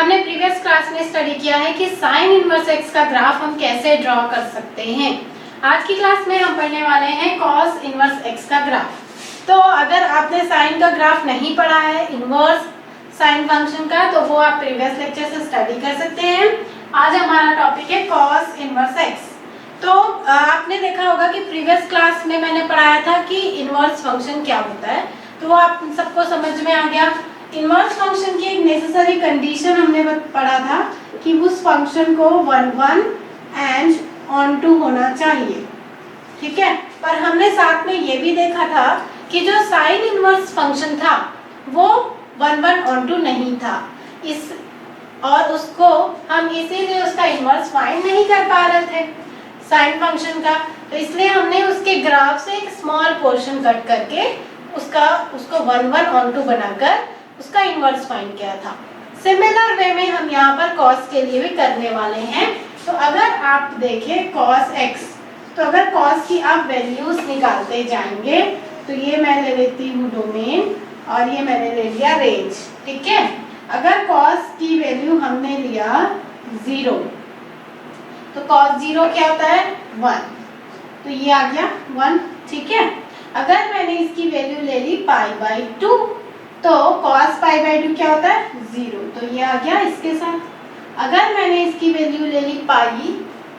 हमने previous class में study किया है कि साइन इनवर्स एक्स का ग्राफ हम कैसे ड्रॉ कर सकते हैं। आज की क्लास में हम पढ़ने वाले हैं कॉस इनवर्स एक्स का ग्राफ। तो अगर आपने साइन का ग्राफ नहीं पढ़ा है इनवर्स साइन फंक्शन का, तो वो आप प्रीवियस लेक्चर से स्टडी कर सकते हैं। आज हमारा टॉपिक है कॉस इनवर्स एक्स। तो आपने देखा होगा कि प्रीवियस क्लास में मैंने पढ़ाया था कि इनवर्स फंक्शन क्या होता है, तो वो आप सबको समझ में आ गया। इनवर्स फंक्शन की एक नेसेसरी कंडीशन हमने पढ़ा था कि उस फंक्शन को 1 एंड ऑन टू होना चाहिए, ठीक है। पर हमने साथ में ये भी देखा था कि जो साइन इनवर्स फंक्शन था वो 1 ऑन टू नहीं था, इस और उसको हम इसीलिए उसका इनवर्स फाइंड नहीं कर पा रहे थे साइन फंक्शन का। तो इसलिए हमने उसके ग्राफ से एक स्मॉल पोर्शन कट करके उसको 1 ऑन टू बनाकर उसका इनवर्स फाइंड किया था। सिमिलर वे में हम यहाँ पर कॉस के लिए भी करने वाले हैं। तो अगर आप देखें कॉस एक्स, तो अगर कॉस की आप वैल्यूज निकालते जाएंगे, तो ये मैं ले लेती हूँ डोमेन और ये मैंने ले लिया रेंज, ठीक है। अगर कॉस की वैल्यू हमने लिया 0, तो कॉस 0 क्या होता है 1, तो ये आ गया 1, ठीक है। अगर मैंने इसकी वैल्यू ले ली π/2, तो cos π/2 क्या होता है 0, तो ये आ गया इसके साथ। अगर मैंने इसकी वैल्यू ले ली पाई,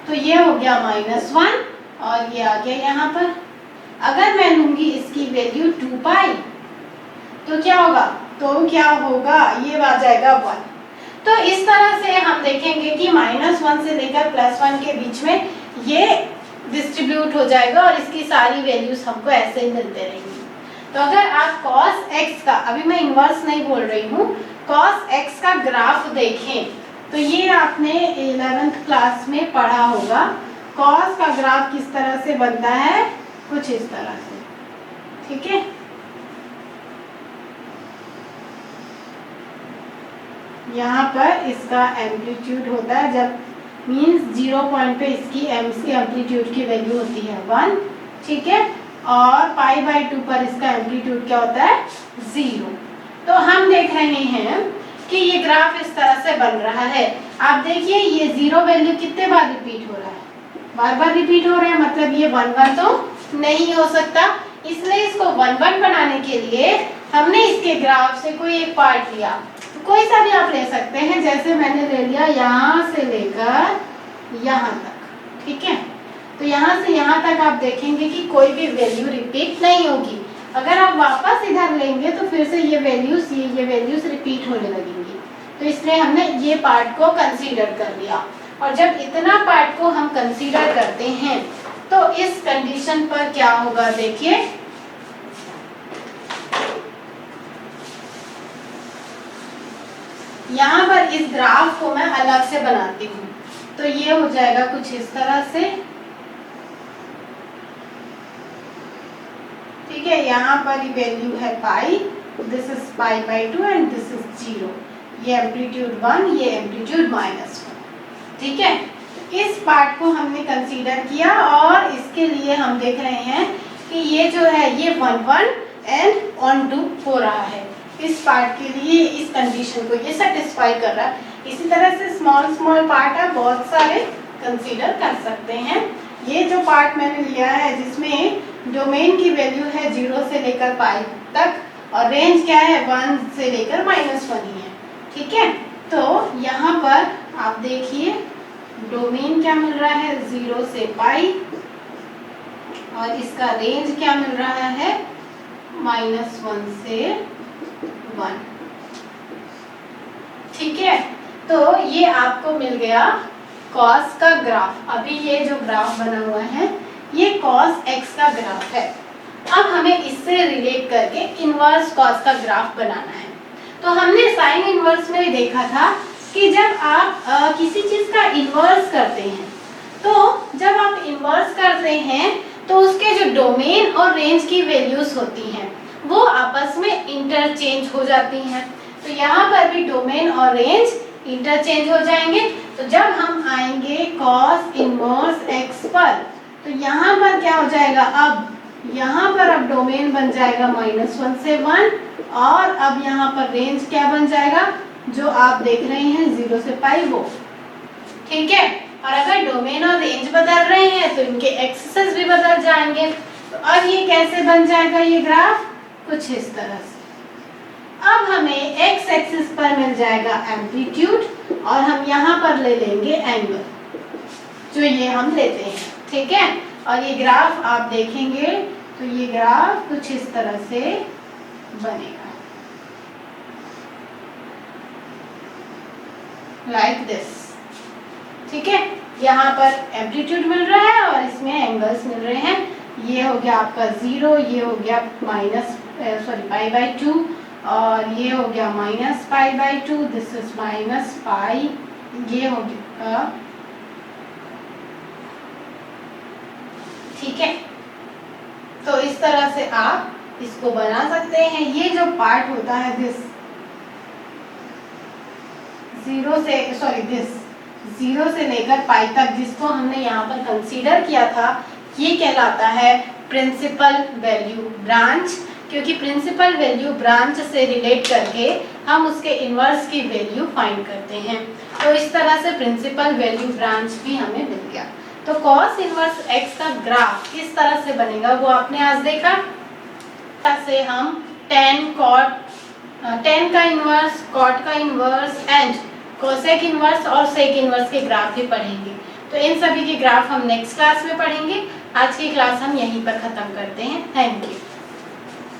तो ये हो गया -1 और ये आ गया यहाँ पर। अगर मैं लूंगी इसकी वैल्यू 2π, तो क्या होगा, ये आ जाएगा 1। तो इस तरह से हम देखेंगे कि -1 से लेकर +1 के बीच में ये डिस्ट्रीब्यूट हो जाएगा और इसकी सारी वैल्यूज हमको ऐसे ही मिलते रहेंगी। तो अगर आप cos x का, अभी मैं इनवर्स नहीं बोल रही हूँ, cos x का ग्राफ देखें, तो ये आपने 11th क्लास में पढ़ा होगा। cos का ग्राफ किस तरह से बनता है, कुछ इस तरह से, ठीक है। यहाँ पर इसका एम्पलीट्यूड होता है, जब मीन्स 0 पॉइंट पे इसकी एम्पलीट्यूड की वैल्यू होती है 1, ठीक है। और π/2 पर इसका एम्पलीट्यूड क्या होता है 0। तो हम देख रहे हैं कि ये ग्राफ इस तरह से बन रहा है। आप देखिए ये 0 वैल्यू कितने बार रिपीट हो रहा है, बार बार रिपीट हो रहा है, मतलब ये 1 तो नहीं हो सकता। इसलिए इसको 1 बनाने के लिए हमने इसके ग्राफ से कोई एक पार्ट लिया, तो कोई सा भी आप ले सकते हैं। जैसे मैंने ले लिया यहाँ से लेकर यहाँ तक, ठीक है। तो यहाँ से यहाँ तक आप देखेंगे कि कोई भी वैल्यू रिपीट नहीं होगी। अगर आप वापस इधर लेंगे तो फिर से ये वैल्यूज रिपीट होने लगेंगी। तो इसलिए हमने ये पार्ट को कंसीडर कर लिया। और जब इतना पार्ट को हम कंसीडर करते हैं, तो इस कंडीशन पर क्या होगा, देखिए यहाँ पर इस ग्राफ को मैं अलग से बनाती हूँ। तो ये हो जाएगा कुछ इस तरह से, ठीक है। यहाँ पर वैल्यू है pi, this is π/2 and this is 0। ये एम्पलीट्यूड 1, ये एम्पलीट्यूड -1, ठीक है। इस पार्ट को हमने कंसीडर किया और इसके लिए हम देख रहे हैं कि ये जो है ये 1 एंड ऑन टू हो रहा है। इस पार्ट के लिए इस कंडीशन को ये सेटिस्फाई कर रहा है। इसी तरह से स्मॉल पार्ट आप बहुत सारे कंसीडर कर सकते हैं। ये जो पार्ट मैंने लिया है जिसमें डोमेन की वैल्यू है 0 से लेकर π तक और रेंज क्या है 1 से लेकर -1 ही है, ठीक है। तो यहाँ पर आप देखिए डोमेन क्या मिल रहा है 0 से π और इसका रेंज क्या मिल रहा है -1 से 1, ठीक है। तो ये आपको मिल गया कॉस का ग्राफ। अभी ये जो ग्राफ बना हुआ है ये कॉस x का ग्राफ है। अब हमें इससे रिलेट करके इनवर्स कॉस का ग्राफ बनाना है। तो हमने साइन इनवर्स में भी देखा था कि जब आप किसी चीज का इनवर्स करते हैं, तो जब आप इनवर्स करते हैं तो उसके जो डोमेन और रेंज की वैल्यूज होती हैं वो आपस में इंटरचेंज हो जाती हैं। तो यहाँ पर भी डोमेन और रेंज इंटरचेंज हो जाएंगे। तो जब हम आएंगे कॉस इनवर्स एक्स पर, तो यहाँ पर क्या हो जाएगा, अब यहाँ पर अब डोमेन बन जाएगा -1 से 1 और अब यहाँ पर रेंज क्या बन जाएगा जो आप देख रहे हैं 0 से पाई वो, ठीक है। और अगर डोमेन और रेंज बदल रहे हैं तो इनके एक्सेस भी बदल जाएंगे। तो अब ये कैसे बन जाएगा ये ग्राफ, कुछ इस तरह से। अब हमें एक्स एक्सिस पर मिल जाएगा एम्पलीट्यूड और हम यहाँ पर ले लेंगे एंगल, जो ये हम लेते हैं, ठीक है। और ये ग्राफ आप देखेंगे तो ये ग्राफ कुछ इस तरह से बनेगा, लाइक दिस, ठीक है। यहाँ पर एम्पलीट्यूड मिल रहा है और इसमें एंगल्स मिल रहे हैं। ये हो गया आपका 0, ये हो गया पाई/2 और ये हो गया -π/2, दिस इज -π, ये हो गया, ठीक है। तो इस तरह से आप इसको बना सकते हैं। ये जो पार्ट होता है दिस 0 से लेकर पाई तक, जिसको हमने यहाँ पर कंसीडर किया था, ये कहलाता है प्रिंसिपल वैल्यू ब्रांच, क्योंकि प्रिंसिपल वैल्यू ब्रांच से रिलेट करके हम उसके इन्वर्स की वैल्यू फाइंड करते हैं। तो इस तरह से प्रिंसिपल वैल्यू ब्रांच भी हमें मिल गया। तो कॉस इन्वर्स एक्स का ग्राफ किस तरह से बनेगा वो आपने आज देखा। से हम tan का इन्वर्स, कॉट का इन्वर्स एंड कोसेक इन्वर्स और सेक इन्वर्स के ग्राफ भी पढ़ेंगे। तो इन सभी के ग्राफ हम नेक्स्ट क्लास में पढ़ेंगे। आज की क्लास हम यहीं पर खत्म करते हैं। Thank you.